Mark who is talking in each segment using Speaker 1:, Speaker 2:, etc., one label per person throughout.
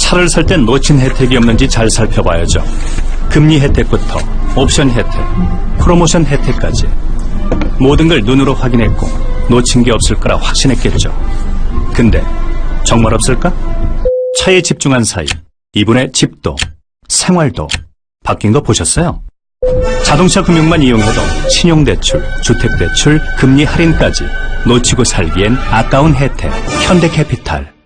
Speaker 1: 차를 살 땐 놓친 혜택이 없는지 잘 살펴봐야죠. 금리 혜택부터 옵션 혜택, 프로모션 혜택까지 모든 걸 눈으로 확인했고 놓친 게 없을 거라 확신했겠죠. 근데 정말 없을까? 차에 집중한 사이 이분의 집도 생활도 바뀐 거 보셨어요? 자동차 금융만 이용해도 신용대출, 주택대출, 금리 할인까지 놓치고 살기엔 아까운 혜택 현대캐피탈.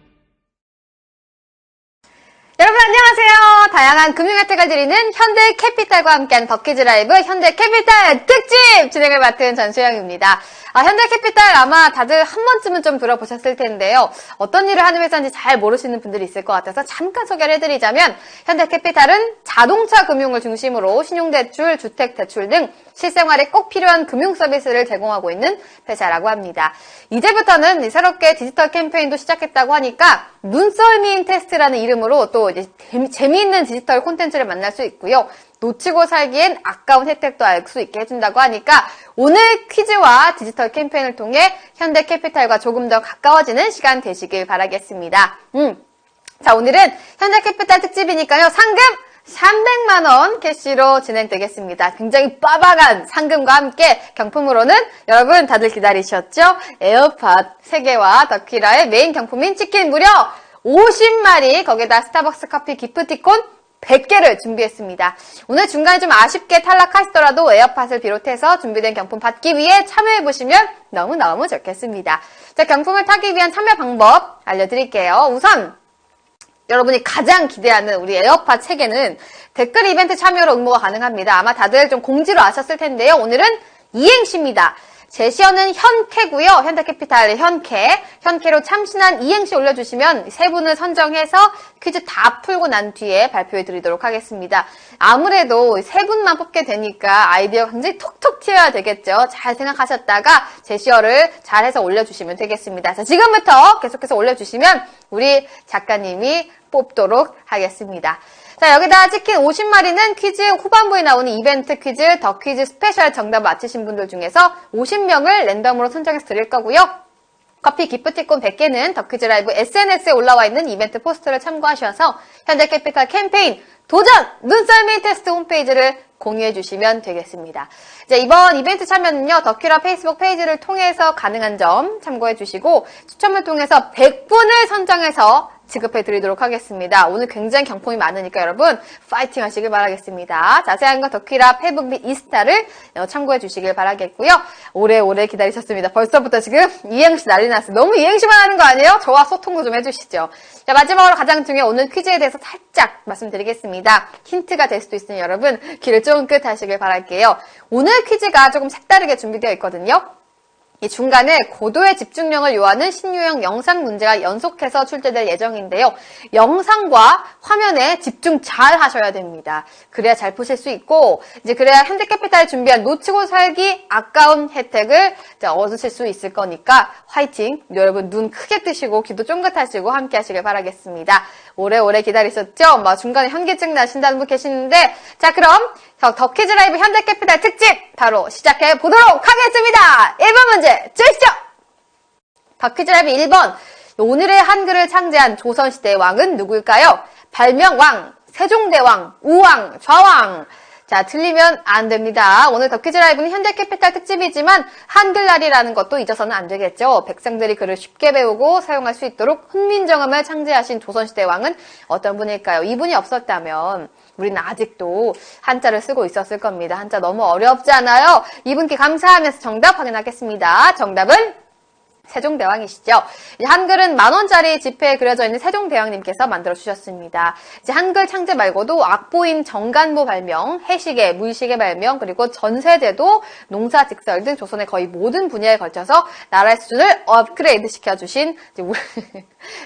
Speaker 2: 여러분 안녕하세요. 다양한 금융 혜택을 드리는 현대캐피탈과 함께하는 더키즈 라이브 현대캐피탈 특집 진행을 맡은 전수영입니다. 현대캐피탈 아마 다들 한 번쯤은 좀 들어보셨을 텐데요. 어떤 일을 하는 회사인지 잘 모르시는 분들이 있을 것 같아서 잠깐 소개를 해드리자면 현대캐피탈은 자동차 금융을 중심으로 신용대출, 주택대출 등 실생활에 꼭 필요한 금융 서비스를 제공하고 있는 회사라고 합니다. 이제부터는 새롭게 디지털 캠페인도 시작했다고 하니까 눈썰미인 테스트라는 이름으로 또 이제 재미있는 디지털 콘텐츠를 만날 수 있고요. 놓치고 살기엔 아까운 혜택도 알 수 있게 해준다고 하니까 오늘 퀴즈와 디지털 캠페인을 통해 현대캐피탈과 조금 더 가까워지는 시간 되시길 바라겠습니다. 자, 오늘은 현대캐피탈 특집이니까요. 상금 300만원 캐시로 진행되겠습니다. 굉장히 빠박한 상금과 함께 경품으로는 여러분 다들 기다리셨죠? 에어팟 3개와 더키라의 메인 경품인 치킨 무려 50마리, 거기다 스타벅스 커피 기프티콘 100개를 준비했습니다. 오늘 중간에 좀 아쉽게 탈락하시더라도 에어팟을 비롯해서 준비된 경품 받기 위해 참여해보시면 너무너무 좋겠습니다. 자, 경품을 타기 위한 참여 방법 알려드릴게요. 우선 여러분이 가장 기대하는 우리 에어팟 3개는 댓글 이벤트 참여로 응모가 가능합니다. 아마 다들 좀 공지로 아셨을 텐데요. 오늘은 이행시입니다. 제시어는 현캐고요. 현대캐피탈의 현캐로 참신한 이행시 올려주시면 세 분을 선정해서 퀴즈 다 풀고 난 뒤에 발표해 드리도록 하겠습니다. 아무래도 세 분만 뽑게 되니까 아이디어가 굉장히 톡톡 튀어야 되겠죠. 잘 생각하셨다가 제시어를 잘 해서 올려주시면 되겠습니다. 자, 지금부터 계속해서 올려주시면 우리 작가님이 뽑도록 하겠습니다. 자, 여기다 치킨 50마리는 퀴즈 후반부에 나오는 이벤트 퀴즈, 더 퀴즈 스페셜 정답 맞히신 분들 중에서 50명을 랜덤으로 선정해서 드릴 거고요. 커피 기프티콘 100개는 더 퀴즈 라이브 SNS에 올라와 있는 이벤트 포스터를 참고하셔서 현대캐피탈 캠페인 도전! 눈썰미 테스트 홈페이지를 공유해 주시면 되겠습니다. 이제 이번 이벤트 참여는요, 더키라 페이스북 페이지를 통해서 가능한 점 참고해 주시고 추첨을 통해서 100분을 선정해서 지급해 드리도록 하겠습니다. 오늘 굉장히 경품이 많으니까 여러분 파이팅 하시길 바라겠습니다. 자세한 건 더키라 페이북 및 인스타를 참고해 주시길 바라겠고요. 오래오래 기다리셨습니다. 벌써부터 지금 이행시 난리 났어요. 너무 이행시만 하는 거 아니에요? 저와 소통도 좀 해주시죠. 자, 마지막으로 가장 중요한 오늘 퀴즈에 대해서 살짝 말씀드리겠습니다. 힌트가 될 수도 있으니 여러분 귀를 쫑긋 하시길 바랄게요. 오늘 퀴즈가 조금 색다르게 준비되어 있거든요. 이 중간에 고도의 집중력을 요하는 신유형 영상 문제가 연속해서 출제될 예정인데요. 영상과 화면에 집중 잘 하셔야 됩니다. 그래야 잘 푸실 수 있고, 이제 그래야 현대캐피탈이 준비한 놓치고 살기 아까운 혜택을 얻으실 수 있을 거니까 화이팅! 여러분 눈 크게 뜨시고 귀도 쫑긋하시고 함께 하시길 바라겠습니다. 오래오래 기다리셨죠? 중간에 현기증 나신다는 분 계시는데, 자, 그럼 더키즈 라이브 현대캐피탈 특집 바로 시작해 보도록 하겠습니다. 1번 문제 주시죠. 더키즈 라이브 1번. 오늘의 한글을 창제한 조선시대의 왕은 누구일까요? 발명왕, 세종대왕, 우왕, 좌왕. 자, 틀리면 안 됩니다. 오늘 더키즈 라이브는 현대캐피탈 특집이지만 한글날이라는 것도 잊어서는 안 되겠죠. 백성들이 글을 쉽게 배우고 사용할 수 있도록 훈민정음을 창제하신 조선시대 왕은 어떤 분일까요? 이분이 없었다면 우리는 아직도 한자를 쓰고 있었을 겁니다. 한자 너무 어렵잖아요. 이분께 감사하면서 정답 확인하겠습니다. 정답은 세종대왕이시죠. 이제 한글은 10,000원짜리 지폐에 그려져 있는 세종대왕님께서 만들어주셨습니다. 이제 한글 창제 말고도 악보인 정간보 발명, 해시계, 물시계 발명, 그리고 전세제도, 농사직설 등 조선의 거의 모든 분야에 걸쳐서 나라의 수준을 업그레이드 시켜주신 우리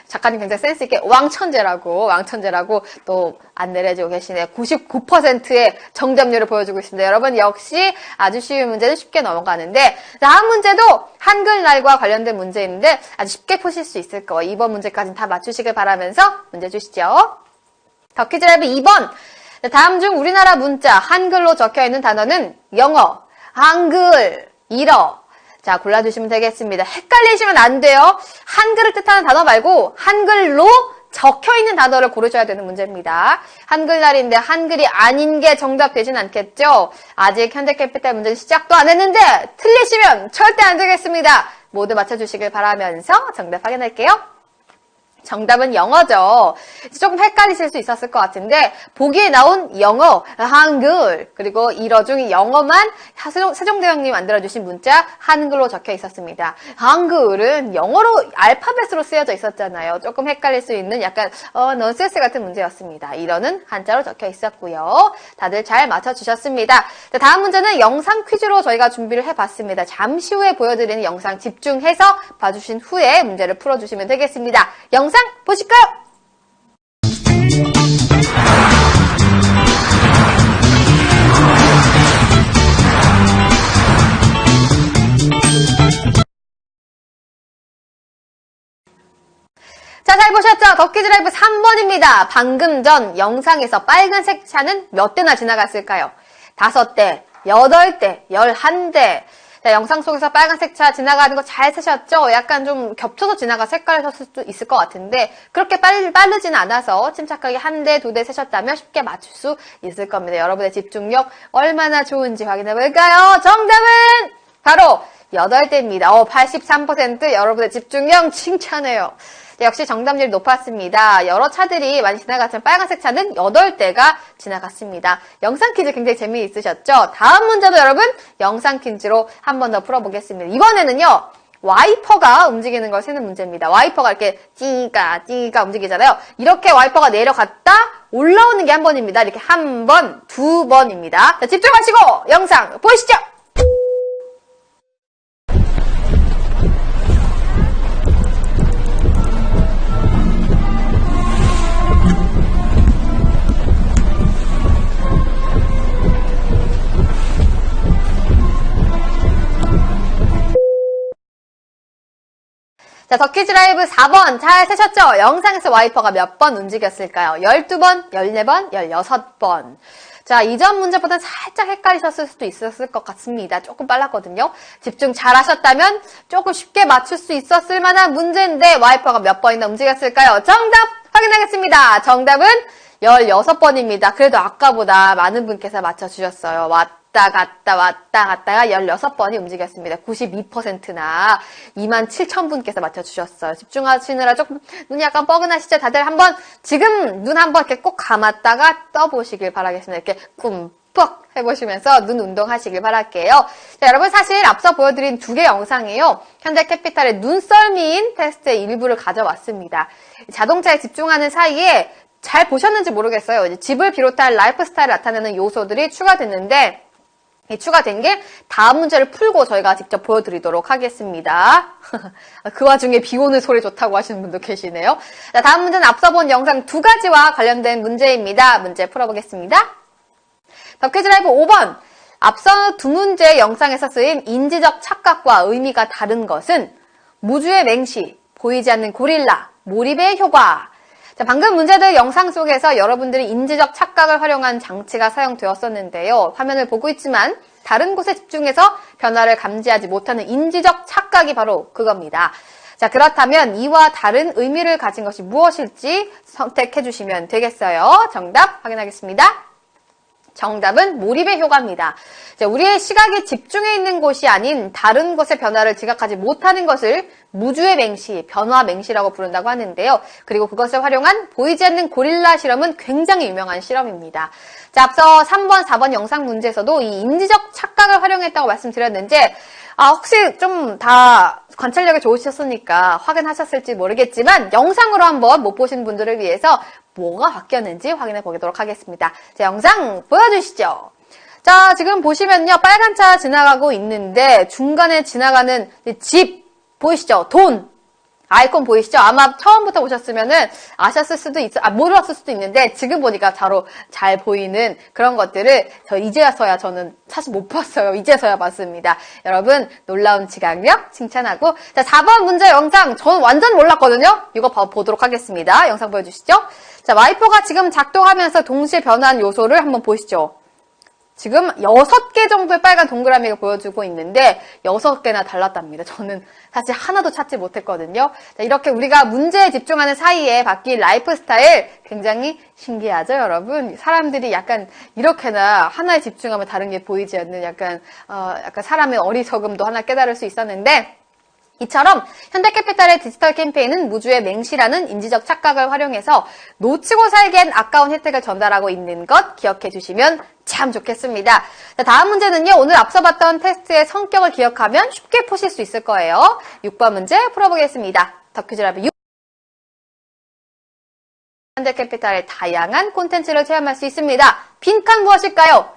Speaker 2: 작가님 굉장히 센스있게 왕천재라고 또 안내를 해주고 계시네요. 99%의 정답률을 보여주고 있습니다. 여러분 역시 아주 쉬운 문제는 쉽게 넘어가는데 다음 문제도 한글날과 관련된 문제인데 아주 쉽게 푸실 수 있을 거예요. 이번 문제까지는 다 맞추시길 바라면서 문제 주시죠. 더키즈 라이브 2번. 다음 중 우리나라 문자 한글로 적혀있는 단어는 영어, 한글, 일어. 자, 골라주시면 되겠습니다. 헷갈리시면 안 돼요. 한글을 뜻하는 단어 말고 한글로 적혀있는 단어를 고르셔야 되는 문제입니다. 한글날인데 한글이 아닌 게 정답 되진 않겠죠? 아직 현대캐피탈 문제는 시작도 안 했는데 틀리시면 절대 안 되겠습니다. 모두 맞춰주시길 바라면서 정답 확인할게요. 정답은 영어죠. 조금 헷갈리실 수 있었을 것 같은데 보기에 나온 영어, 한글 그리고 일어 중 영어만 세종대왕님이 만들어주신 문자 한글로 적혀 있었습니다. 한글은 영어로 알파벳으로 쓰여져 있었잖아요. 조금 헷갈릴 수 있는 약간 넌센스 같은 문제였습니다. 일어는 한자로 적혀 있었고요. 다들 잘 맞춰주셨습니다. 자, 다음 문제는 영상 퀴즈로 저희가 준비를 해봤습니다. 잠시 후에 보여드리는 영상 집중해서 봐주신 후에 문제를 풀어주시면 되겠습니다. 영상 보실까요? 자, 잘 보셨죠? 덕키즈 라이브 3번입니다. 방금 전 영상에서 빨간색 차는 몇 대나 지나갔을까요? 5대, 8대, 11대. 자, 영상 속에서 빨간색 차 지나가는 거 잘 세셨죠? 약간 좀 겹쳐서 지나가서 헷갈리셨을 수도 있을 것 같은데 그렇게 빠르진 않아서 침착하게 1대, 2대 세셨다면 쉽게 맞출 수 있을 겁니다. 여러분의 집중력 얼마나 좋은지 확인해 볼까요? 정답은 바로 8대입니다. 83% 여러분의 집중력 칭찬해요. 역시 정답률이 높았습니다. 여러 차들이 많이 지나갔지만 빨간색 차는 8대가 지나갔습니다. 영상 퀴즈 굉장히 재미있으셨죠? 다음 문제도 여러분 영상 퀴즈로 한 번 더 풀어보겠습니다. 이번에는요. 와이퍼가 움직이는 걸 세는 문제입니다. 와이퍼가 이렇게 찌가 움직이잖아요. 이렇게 와이퍼가 내려갔다 올라오는 게 한 번입니다. 이렇게 한 번, 2번입니다. 자, 집중하시고 영상 보시죠. 자, 덕키즈 라이브 4번 잘 세셨죠? 영상에서 와이퍼가 몇 번 움직였을까요? 12번, 14번, 16번. 자, 이전 문제보다는 살짝 헷갈리셨을 수도 있었을 것 같습니다. 조금 빨랐거든요. 집중 잘 하셨다면 조금 쉽게 맞출 수 있었을 만한 문제인데 와이퍼가 몇 번이나 움직였을까요? 정답 확인하겠습니다. 정답은 16번입니다. 그래도 아까보다 많은 분께서 맞춰주셨어요. 왔다 갔다가 16번이 움직였습니다. 92%나 27,000분께서 맞춰주셨어요. 집중하시느라 조금 눈이 약간 뻐근하시죠? 다들 한번 지금 눈 한번 이렇게 꼭 감았다가 떠보시길 바라겠습니다. 이렇게 꿈뻑 해보시면서 눈 운동하시길 바랄게요. 자, 여러분 사실 앞서 보여드린 2개 영상이에요. 현대캐피탈의 눈썰미인 테스트의 일부를 가져왔습니다. 자동차에 집중하는 사이에 잘 보셨는지 모르겠어요. 이제 집을 비롯한 라이프 스타일을 나타내는 요소들이 추가됐는데 추가된 게 다음 문제를 풀고 저희가 직접 보여드리도록 하겠습니다. 그 와중에 비 오는 소리 좋다고 하시는 분도 계시네요. 자, 다음 문제는 앞서 본 영상 2가지와 관련된 문제입니다. 문제 풀어보겠습니다. 덕키즈 라이브 5번. 앞서 2문제 영상에서 쓰인 인지적 착각과 의미가 다른 것은 무주의 맹시, 보이지 않는 고릴라, 몰입의 효과. 자, 방금 문제들 영상 속에서 여러분들이 인지적 착각을 활용한 장치가 사용되었었는데요. 화면을 보고 있지만 다른 곳에 집중해서 변화를 감지하지 못하는 인지적 착각이 바로 그겁니다. 자, 그렇다면 이와 다른 의미를 가진 것이 무엇일지 선택해 주시면 되겠어요. 정답 확인하겠습니다. 정답은 몰입의 효과입니다. 우리의 시각이 집중해 있는 곳이 아닌 다른 곳의 변화를 지각하지 못하는 것을 무주의 맹시, 변화 맹시라고 부른다고 하는데요. 그리고 그것을 활용한 보이지 않는 고릴라 실험은 굉장히 유명한 실험입니다. 자, 앞서 3번, 4번 영상 문제에서도 이 인지적 착각을 활용했다고 말씀드렸는데 혹시 좀 다 관찰력이 좋으셨으니까 확인하셨을지 모르겠지만 영상으로 한번 못 보신 분들을 위해서 뭐가 바뀌었는지 확인해 보도록 하겠습니다. 자, 영상 보여주시죠. 자, 지금 보시면요. 빨간 차 지나가고 있는데 중간에 지나가는 집 보이시죠? 돈. 아이콘 보이시죠? 아마 처음부터 보셨으면은 아셨을 수도 모르셨을 수도 있는데 지금 보니까 바로 잘 보이는 그런 것들을 이제서야 저는 사실 못 봤어요. 이제서야 봤습니다. 여러분 놀라운 지각력 칭찬하고 자 4번 문제 영상 저는 완전 몰랐거든요. 이거 보도록 하겠습니다. 영상 보여주시죠. 자 와이퍼가 지금 작동하면서 동시에 변화한 요소를 한번 보시죠. 지금 6개 정도의 빨간 동그라미가 보여주고 있는데 6개나 달랐답니다. 저는 사실 하나도 찾지 못했거든요. 자, 이렇게 우리가 문제에 집중하는 사이에 바뀐 라이프 스타일 굉장히 신기하죠, 여러분? 사람들이 약간 이렇게나 하나에 집중하면 다른 게 보이지 않는 약간 사람의 어리석음도 하나 깨달을 수 있었는데 이처럼 현대캐피탈의 디지털 캠페인은 무주의 맹시라는 인지적 착각을 활용해서 놓치고 살기엔 아까운 혜택을 전달하고 있는 것 기억해 주시면 참 좋겠습니다. 자, 다음 문제는요. 오늘 앞서 봤던 테스트의 성격을 기억하면 쉽게 푸실 수 있을 거예요. 6번 문제 풀어보겠습니다. 덕큐즈라브 6. 현대캐피탈의 다양한 콘텐츠를 체험할 수 있습니다. 빈칸 무엇일까요?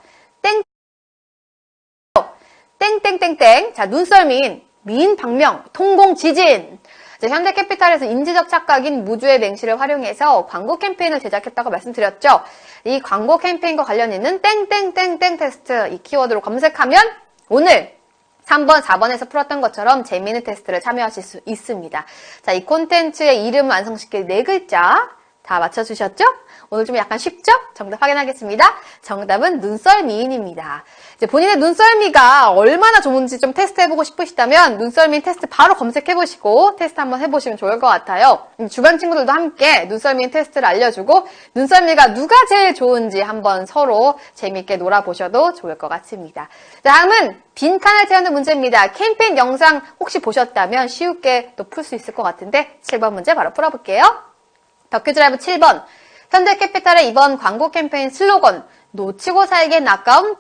Speaker 2: 땡땡땡땡. 자, 눈썰미인 미인 박명, 통공 지진. 현대캐피탈에서 인지적 착각인 무주의 맹시를 활용해서 광고 캠페인을 제작했다고 말씀드렸죠. 이 광고 캠페인과 관련 있는 땡땡땡땡 테스트 이 키워드로 검색하면 오늘 3번, 4번에서 풀었던 것처럼 재미있는 테스트를 참여하실 수 있습니다. 자, 이 콘텐츠의 이름 완성시킬 4글자 다 맞춰주셨죠? 오늘 좀 약간 쉽죠? 정답 확인하겠습니다. 정답은 눈썰미인입니다. 이제 본인의 눈썰미가 얼마나 좋은지 좀 테스트해보고 싶으시다면 눈썰미인 테스트 바로 검색해보시고 테스트 한번 해보시면 좋을 것 같아요. 주변 친구들도 함께 눈썰미인 테스트를 알려주고 눈썰미가 누가 제일 좋은지 한번 서로 재미있게 놀아보셔도 좋을 것 같습니다. 다음은 빈칸을 채우는 문제입니다. 캠페인 영상 혹시 보셨다면 쉽게 또 풀 수 있을 것 같은데 7번 문제 바로 풀어볼게요. 덕큐드라이브 7번. 현대캐피탈의 이번 광고 캠페인 슬로건 놓치고 살기엔 아까운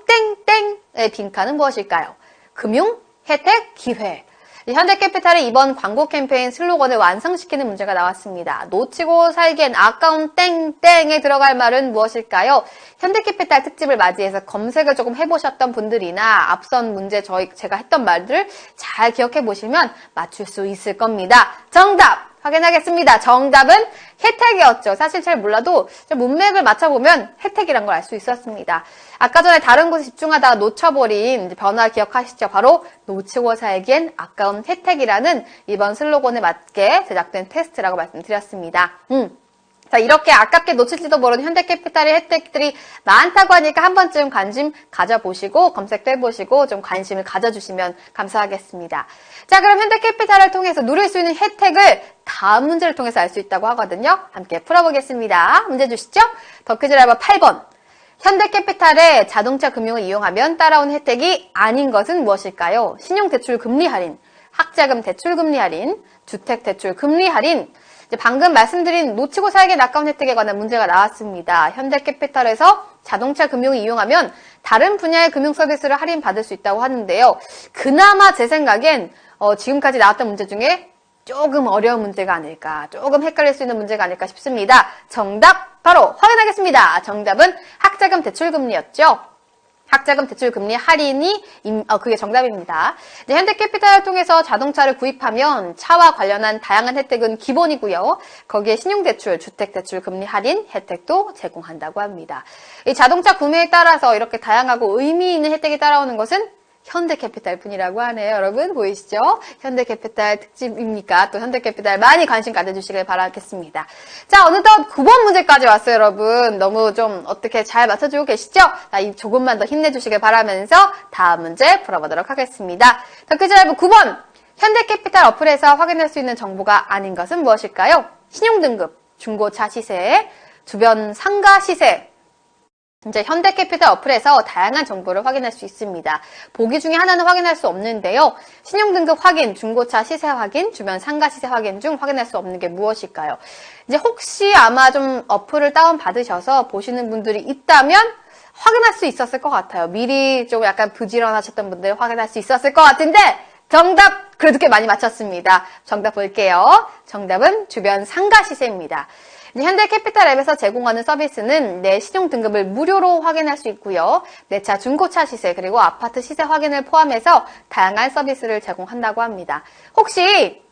Speaker 2: 땡땡의 빈칸은 무엇일까요? 금융, 혜택, 기회. 현대캐피탈의 이번 광고 캠페인 슬로건을 완성시키는 문제가 나왔습니다. 놓치고 살기엔 아까운 땡땡에 들어갈 말은 무엇일까요? 현대캐피탈 특집을 맞이해서 검색을 조금 해보셨던 분들이나 앞선 문제 제가 했던 말들을 잘 기억해 보시면 맞출 수 있을 겁니다. 정답! 확인하겠습니다. 정답은 혜택이었죠. 사실 잘 몰라도 문맥을 맞춰보면 혜택이란 걸 알 수 있었습니다. 아까 전에 다른 곳에 집중하다가 놓쳐버린 변화 기억하시죠? 바로 놓치고 살기엔 아까운 혜택이라는 이번 슬로건에 맞게 제작된 테스트라고 말씀드렸습니다. 자, 이렇게 아깝게 놓칠지도 모르는 현대캐피탈의 혜택들이 많다고 하니까 한 번쯤 관심 가져보시고 검색도 해보시고 좀 관심을 가져주시면 감사하겠습니다. 자, 그럼 현대캐피탈을 통해서 누릴 수 있는 혜택을 다음 문제를 통해서 알 수 있다고 하거든요. 함께 풀어보겠습니다. 문제 주시죠. 덕큐즈라이버 8번. 현대캐피탈의 자동차 금융을 이용하면 따라온 혜택이 아닌 것은 무엇일까요? 신용대출 금리 할인, 학자금 대출 금리 할인, 주택대출 금리 할인. 방금 말씀드린 놓치고 살기엔 아까운 혜택에 관한 문제가 나왔습니다. 현대캐피탈에서 자동차 금융을 이용하면 다른 분야의 금융 서비스를 할인받을 수 있다고 하는데요. 그나마 제 생각엔 지금까지 나왔던 문제 중에 조금 어려운 문제가 아닐까, 조금 헷갈릴 수 있는 문제가 아닐까 싶습니다. 정답 바로 확인하겠습니다. 정답은 학자금 대출금리였죠. 학자금 대출금리 할인이 그게 정답입니다. 이제 현대캐피탈을 통해서 자동차를 구입하면 차와 관련한 다양한 혜택은 기본이고요. 거기에 신용대출, 주택대출 금리 할인 혜택도 제공한다고 합니다. 이 자동차 구매에 따라서 이렇게 다양하고 의미 있는 혜택이 따라오는 것은 현대캐피탈 뿐이라고 하네요. 여러분 보이시죠? 현대캐피탈 특집이니까 또 현대캐피탈 많이 관심 가져주시길 바라겠습니다. 자, 어느덧 9번 문제까지 왔어요, 여러분. 너무 좀 어떻게 잘 맞춰주고 계시죠? 자, 조금만 더 힘내주시길 바라면서 다음 문제 풀어보도록 하겠습니다. 덕큐즈라이브 9번. 현대캐피탈 어플에서 확인할 수 있는 정보가 아닌 것은 무엇일까요? 신용등급, 중고차 시세, 주변 상가 시세. 이제 현대캐피탈 어플에서 다양한 정보를 확인할 수 있습니다. 보기 중에 하나는 확인할 수 없는데요. 신용등급 확인, 중고차 시세 확인, 주변 상가 시세 확인 중 확인할 수 없는 게 무엇일까요? 이제 혹시 아마 좀 어플을 다운받으셔서 보시는 분들이 있다면 확인할 수 있었을 것 같아요. 미리 좀 약간 부지런하셨던 분들 확인할 수 있었을 것 같은데 정답 그래도 꽤 많이 맞췄습니다. 정답 볼게요. 정답은 주변 상가 시세입니다. 현대캐피탈 앱에서 제공하는 서비스는 내 신용등급을 무료로 확인할 수 있고요. 내 차 중고차 시세 그리고 아파트 시세 확인을 포함해서 다양한 서비스를 제공한다고 합니다. 혹시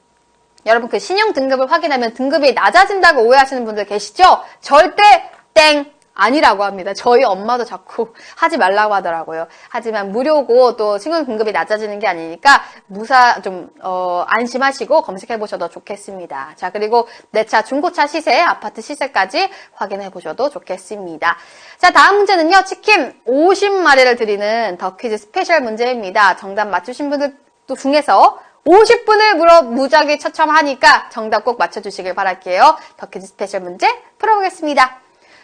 Speaker 2: 여러분 그 신용등급을 확인하면 등급이 낮아진다고 오해하시는 분들 계시죠? 절대 땡! 아니라고 합니다. 저희 엄마도 자꾸 하지 말라고 하더라고요. 하지만 무료고 또 신용 등급이 낮아지는 게 아니니까 안심하시고 검색해 보셔도 좋겠습니다. 자, 그리고 내 차 중고차 시세, 아파트 시세까지 확인해 보셔도 좋겠습니다. 자, 다음 문제는요. 치킨 50마리를 드리는 더 퀴즈 스페셜 문제입니다. 정답 맞추신 분들 중에서 50분을 무작위 처참하니까 정답 꼭 맞춰주시길 바랄게요. 더 퀴즈 스페셜 문제 풀어보겠습니다.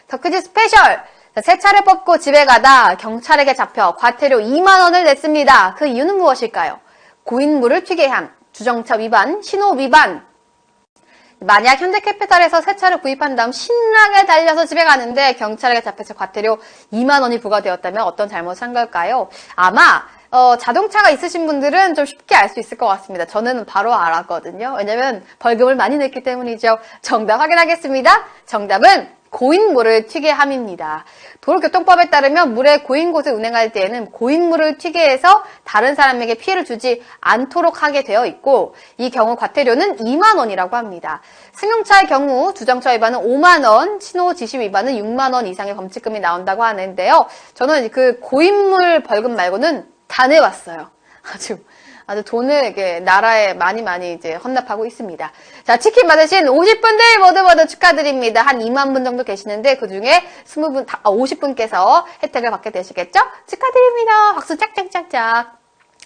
Speaker 2: 더 퀴즈 스페셜! 새 차를 뽑고 집에 가다 경찰에게 잡혀 과태료 2만 원을 냈습니다. 그 이유는 무엇일까요? 고인물을 튀게 한, 주정차 위반, 신호 위반. 만약 현대캐피탈에서 새 차를 구입한 다음 신나게 달려서 집에 가는데 경찰에게 잡혀서 과태료 2만 원이 부과되었다면 어떤 잘못을 한 걸까요? 아마 자동차가 있으신 분들은 좀 쉽게 알 수 있을 것 같습니다. 저는 바로 알았거든요. 왜냐면 벌금을 많이 냈기 때문이죠. 정답 확인하겠습니다. 정답은 고인물을 튀게 함입니다. 도로교통법에 따르면 물에 고인 곳을 운행할 때에는 고인물을 튀게 해서 다른 사람에게 피해를 주지 않도록 하게 되어 있고 이 경우 과태료는 2만 원이라고 합니다. 승용차의 경우 주정차 위반은 5만 원, 신호 지시 위반은 6만 원 이상의 범칙금이 나온다고 하는데요. 저는 그 고인물 벌금 말고는 다 내봤어요. 아주 돈을 이렇게 나라에 많이 이제 헌납하고 있습니다. 자, 치킨 받으신 50분들 모두 축하드립니다. 한 2만 분 정도 계시는데 그 중에 50분께서 혜택을 받게 되시겠죠? 축하드립니다. 박수 짝짝짝짝.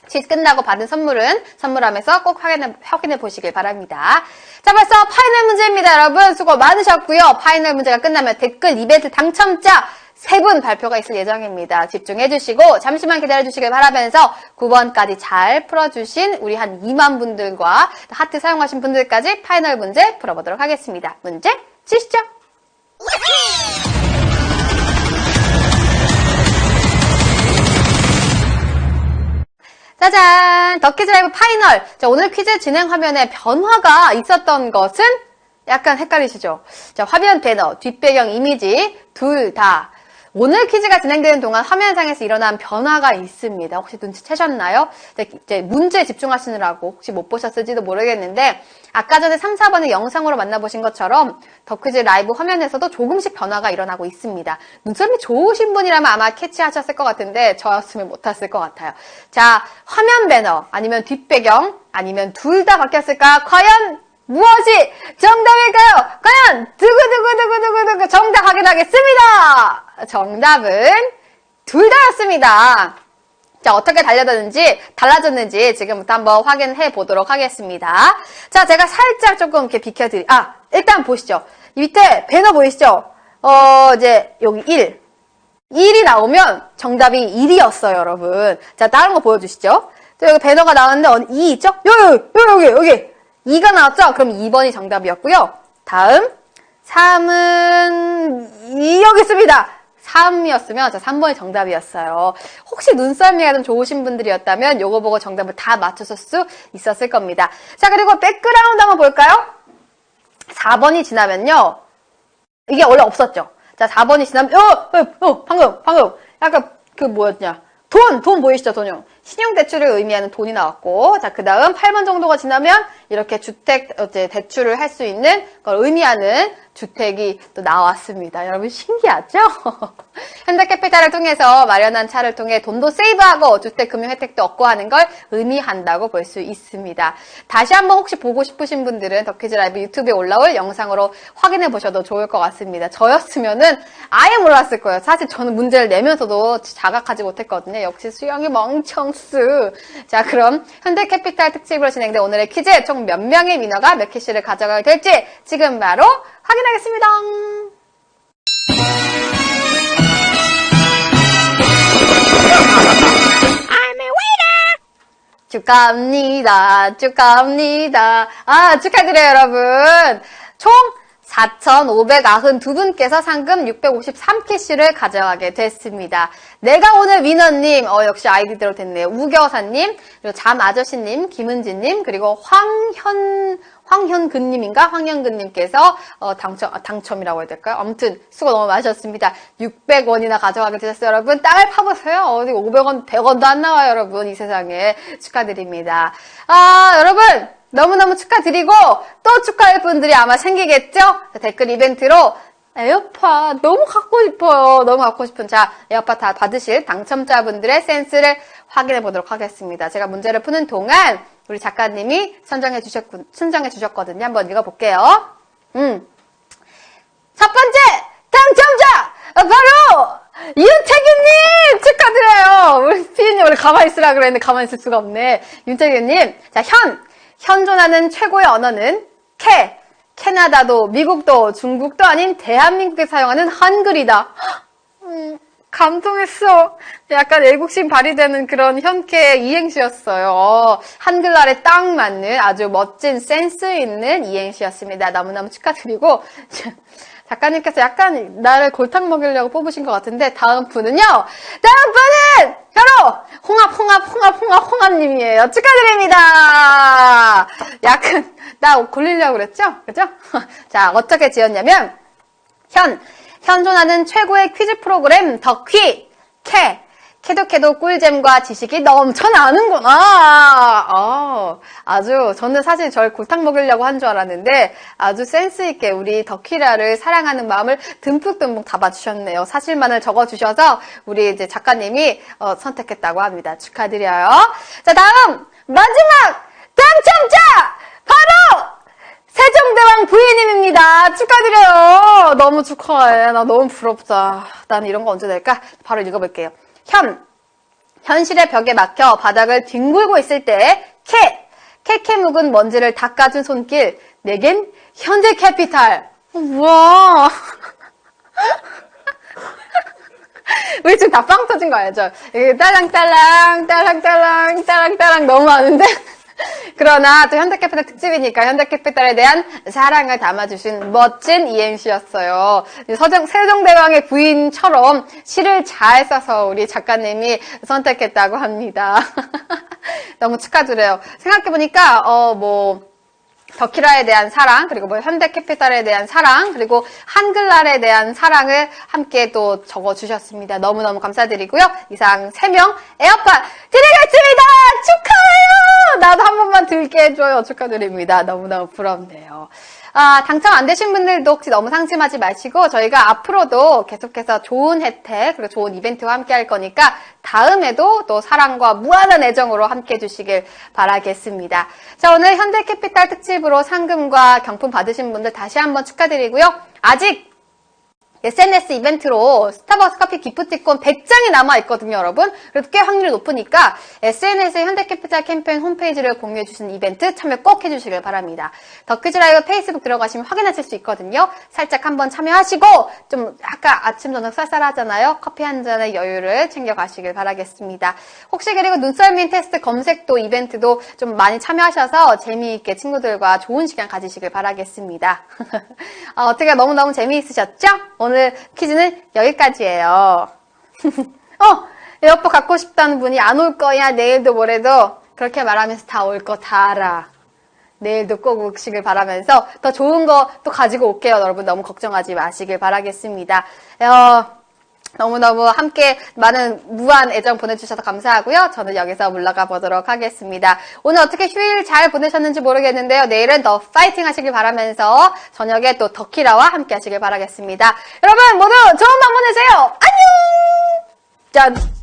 Speaker 2: 퀴즈 끝나고 받은 선물은 선물함에서 꼭 확인해 보시길 바랍니다. 자, 벌써 파이널 문제입니다. 여러분 수고 많으셨고요. 파이널 문제가 끝나면 댓글 이벤트 당첨자 3분 발표가 있을 예정입니다. 집중해 주시고 잠시만 기다려 주시길 바라면서 9번까지 잘 풀어주신 우리 한 2만 분들과 하트 사용하신 분들까지 파이널 문제 풀어보도록 하겠습니다. 문제 주시죠. 짜잔! 더 퀴즈 라이브 파이널! 자, 오늘 퀴즈 진행 화면에 변화가 있었던 것은 약간 헷갈리시죠? 자, 화면 배너, 뒷배경 이미지 둘 다 오늘 퀴즈가 진행되는 동안 화면상에서 일어난 변화가 있습니다. 혹시 눈치채셨나요? 이제 문제에 집중하시느라고 혹시 못 보셨을지도 모르겠는데 아까 전에 3, 4번의 영상으로 만나보신 것처럼 더 퀴즈 라이브 화면에서도 조금씩 변화가 일어나고 있습니다. 눈썹이 좋으신 분이라면 아마 캐치하셨을 것 같은데 저였으면 못했을 것 같아요. 자, 화면 배너 아니면 뒷배경 아니면 둘 다 바뀌었을까? 과연 무엇이 정답일까요? 과연 두구두구두구두구두구 정답 확인하겠습니다. 정답은 둘 다였습니다. 자, 어떻게 달라졌는지 지금부터 한번 확인해 보도록 하겠습니다. 자, 제가 살짝 조금 이렇게 일단 보시죠. 밑에 배너 보이시죠? 이제 여기 1이 나오면 정답이 1이었어요, 여러분. 자, 다른 거 보여주시죠. 자, 여기 배너가 나왔는데 2 있죠? 여기 2가 나왔죠? 그럼 2번이 정답이었고요. 다음 3은 여기 있습니다. 3이었으면 3번이 정답이었어요. 혹시 눈썰미가 좀 좋으신 분들이었다면 요거 보고 정답을 다 맞추실 수 있었을 겁니다. 자, 그리고 백그라운드 한번 볼까요? 4번이 지나면요. 이게 원래 없었죠. 자, 4번이 지나면 방금 약간 그 뭐였냐? 돈 보이시죠? 돈요. 신용대출을 의미하는 돈이 나왔고, 자, 그 다음 8번 정도가 지나면 이렇게 주택, 대출을 할 수 있는 걸 의미하는 주택이 또 나왔습니다. 여러분 신기하죠? 현대캐피탈을 통해서 마련한 차를 통해 돈도 세이브하고 주택금융 혜택도 얻고 하는 걸 의미한다고 볼 수 있습니다. 다시 한번 혹시 보고 싶으신 분들은 더 퀴즈 라이브 유튜브에 올라올 영상으로 확인해 보셔도 좋을 것 같습니다. 저였으면은 아예 몰랐을 거예요. 사실 저는 문제를 내면서도 자각하지 못했거든요. 역시 수영이 멍청스. 자, 그럼 현대캐피탈 특집으로 진행된 오늘의 퀴즈 총 몇 명의 위너가 몇 캐시를 가져가게 될지 지금 바로 확인하겠습니다. I'm a winner! 축하합니다. 축하드려요, 여러분. 총 4,592분께서 상금 653캐시를 가져가게 됐습니다. 내가 오늘 위너님, 역시 아이디대로 됐네요. 우겨사님, 그리고 잠아저씨님, 김은지님, 그리고 황현근님께서 당첨이라고 해야 될까요? 아무튼 수고 너무 많으셨습니다. 600원이나 가져가게 되셨어요, 여러분. 땅을 파보세요. 어디 500원, 100원도 안 나와요, 여러분. 이 세상에. 축하드립니다. 여러분. 너무너무 축하드리고 또 축하할 분들이 아마 생기겠죠? 댓글 이벤트로 에어팟 너무 갖고 싶어요. 너무 갖고 싶은 자 에어팟 다 받으실 당첨자분들의 센스를 확인해 보도록 하겠습니다. 제가 문제를 푸는 동안 우리 작가님이 선정해 주셨거든요. 한번 읽어볼게요. 첫 번째 당첨자 바로 윤태규님 축하드려요. 우리 피디님 원래 가만히 있으라 그랬는데 가만히 있을 수가 없네. 윤태규님, 자 현존하는 최고의 언어는 캐나다도 미국도 중국도 아닌 대한민국에 사용하는 한글이다. 감동했어. 약간 애국심 발휘되는 그런 현캐의 이행시였어요. 한글날에 딱 맞는 아주 멋진 센스 있는 이행시였습니다. 너무너무 축하드리고 작가님께서 약간 나를 골탕 먹이려고 뽑으신 것 같은데 다음 분은요. 다음 분은 바로 홍합님이에요. 축하드립니다. 약간 나 골리려고 그랬죠? 그죠? 자, 어떻게 지었냐면 현존하는 최고의 퀴즈 프로그램 덕퀴 캐도 꿀잼과 지식이 넘쳐나는구나. 아주 저는 사실 절 골탕 먹이려고 한 줄 알았는데 아주 센스 있게 우리 덕퀴라를 사랑하는 마음을 듬뿍듬뿍 담아주셨네요. 사실만을 적어주셔서 우리 이제 작가님이 선택했다고 합니다. 축하드려요. 자, 다음 마지막 당첨자 바로 세종대왕 부인님입니다. 축하드려요. 너무 축하해. 나 너무 부럽다. 나는 이런 거 언제 될까? 바로 읽어볼게요. 현실의 벽에 막혀 바닥을 뒹굴고 있을 때 캐 묵은 먼지를 닦아준 손길 내겐 현대캐피탈. 뭐야. 우리 지금 다 빵 터진 거 알죠? 이게 딸랑딸랑 너무 많은데 그러나 또 현대캐피탈 특집이니까 현대캐피탈에 대한 사랑을 담아주신 멋진 이행시였어요. 세종대왕의 부인처럼 시를 잘 써서 우리 작가님이 선택했다고 합니다. 너무 축하드려요. 생각해보니까 덕키라에 대한 사랑, 그리고 현대캐피탈에 대한 사랑, 그리고 한글날에 대한 사랑을 함께 또 적어주셨습니다. 너무너무 감사드리고요. 이상 3명 에어팟 드리겠습니다! 축하해요! 나도 한 번만 들게 해줘요. 축하드립니다. 너무너무 부럽네요. 당첨 안 되신 분들도 혹시 너무 상심하지 마시고 저희가 앞으로도 계속해서 좋은 혜택 그리고 좋은 이벤트와 함께 할 거니까 다음에도 또 사랑과 무한한 애정으로 함께 해주시길 바라겠습니다. 자, 오늘 현대캐피탈 특집으로 상금과 경품 받으신 분들 다시 한번 축하드리고요. 아직 SNS 이벤트로 스타벅스 커피 기프티콘 100장이 남아있거든요, 여러분. 그래도 꽤 확률이 높으니까 SNS에 현대캐피탈 캠페인 홈페이지를 공유해주신 이벤트 참여 꼭 해주시길 바랍니다. 덕퀴즈 라이브 페이스북 들어가시면 확인하실 수 있거든요. 살짝 한번 참여하시고 좀 아까 아침 저녁 쌀쌀하잖아요. 커피 한 잔의 여유를 챙겨가시길 바라겠습니다. 혹시 그리고 눈썰미 테스트 검색도 이벤트도 좀 많이 참여하셔서 재미있게 친구들과 좋은 시간 가지시길 바라겠습니다. 어떻게 너무너무 재미있으셨죠? 오늘 퀴즈는 여기까지예요. 에어팟 갖고 싶다는 분이 안 올 거야. 내일도 모레도 그렇게 말하면서 다 올 거 다 알아. 내일도 꼭 오시길 바라면서 더 좋은 거 또 가지고 올게요. 여러분 너무 걱정하지 마시길 바라겠습니다. 너무너무 함께 많은 무한 애정 보내주셔서 감사하고요. 저는 여기서 물러가 보도록 하겠습니다. 오늘 어떻게 휴일 잘 보내셨는지 모르겠는데요. 내일은 더 파이팅 하시길 바라면서 저녁에 또 덕키라와 함께 하시길 바라겠습니다. 여러분 모두 좋은 밤 보내세요. 안녕! 짠!